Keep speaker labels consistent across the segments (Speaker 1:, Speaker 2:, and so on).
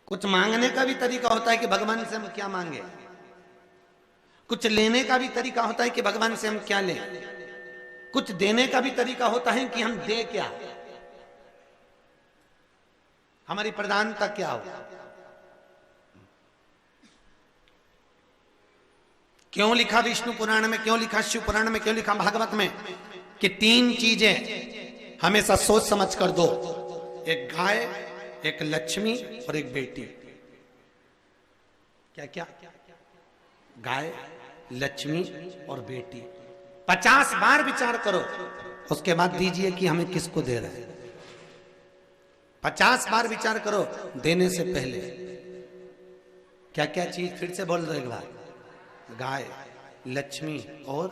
Speaker 1: कुछ मांगने का भी तरीका होता है कि भगवान से हम क्या मांगे, कुछ लेने का भी तरीका होता है कि भगवान से हम क्या लें, कुछ देने का भी तरीका होता है कि हम दे क्या, हमारी प्रधानता क्या हो। क्यों लिखा विष्णु पुराण में, क्यों लिखा शिव पुराण में, क्यों लिखा भागवत में कि 3 चीजें हमेशा सोच समझ कर दो, एक गाय, एक लक्ष्मी और एक बेटी। क्या क्या? गाय, लक्ष्मी और बेटी। 50 बार विचार करो, उसके बाद दीजिए कि हमें किसको दे रहे हैं। 50 बार विचार करो देने से पहले। क्या क्या चीज, फिर से बोल दो एक बार। गाय, लक्ष्मी और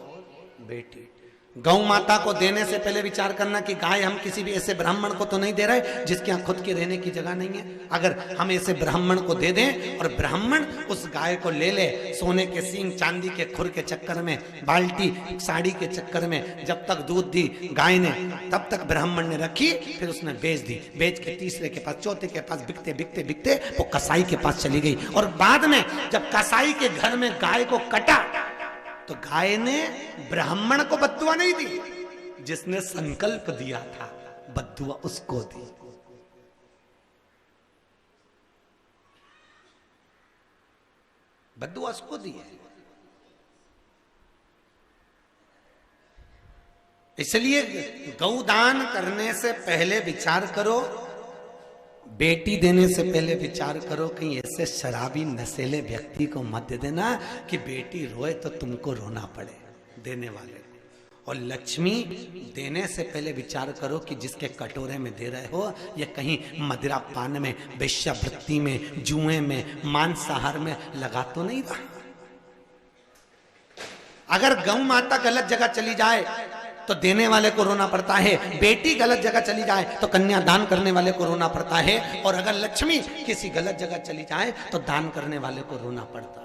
Speaker 1: बेटी। गौ माता को देने से पहले विचार करना कि गाय हम किसी भी ऐसे ब्राह्मण को तो नहीं दे रहे जिसके यहाँ खुद के रहने की जगह नहीं है। अगर हम ऐसे ब्राह्मण को दे दें और ब्राह्मण उस गाय को ले ले, सोने के सींग, चांदी के खुर के चक्कर में, बाल्टी साड़ी के चक्कर में, जब तक दूध दी गाय ने तब तक ब्राह्मण ने रखी, फिर उसने बेच दी। बेच के तीसरे के पास, चौथे के पास बिकते बिकते बिकते वो कसाई के पास चली गई। और बाद में जब कसाई के घर में गाय को कटा तो गाय ने ब्राह्मण को बद्दुआ नहीं दी, जिसने संकल्प दिया था बद्दुआ उसको दी। बद्दुआ उसको दी है। इसलिए गौदान करने से पहले विचार करो, बेटी देने से पहले विचार करो, कहीं ऐसे शराबी नशेले व्यक्ति को मत दे देना कि बेटी रोए तो तुमको रोना पड़े देने वाले को। और लक्ष्मी देने से पहले विचार करो कि जिसके कटोरे में दे रहे हो ये कहीं मदिरा पान में, वेश्यावृत्ति में, जुए में, मांसाहार में लगा तो नहीं रहा। अगर गौ माता गलत जगह चली जाए तो देने वाले को रोना पड़ता है, बेटी गलत जगह चली जाए तो कन्या दान करने वाले को रोना पड़ता है, और अगर लक्ष्मी किसी गलत जगह चली जाए तो दान करने वाले को रोना पड़ता है।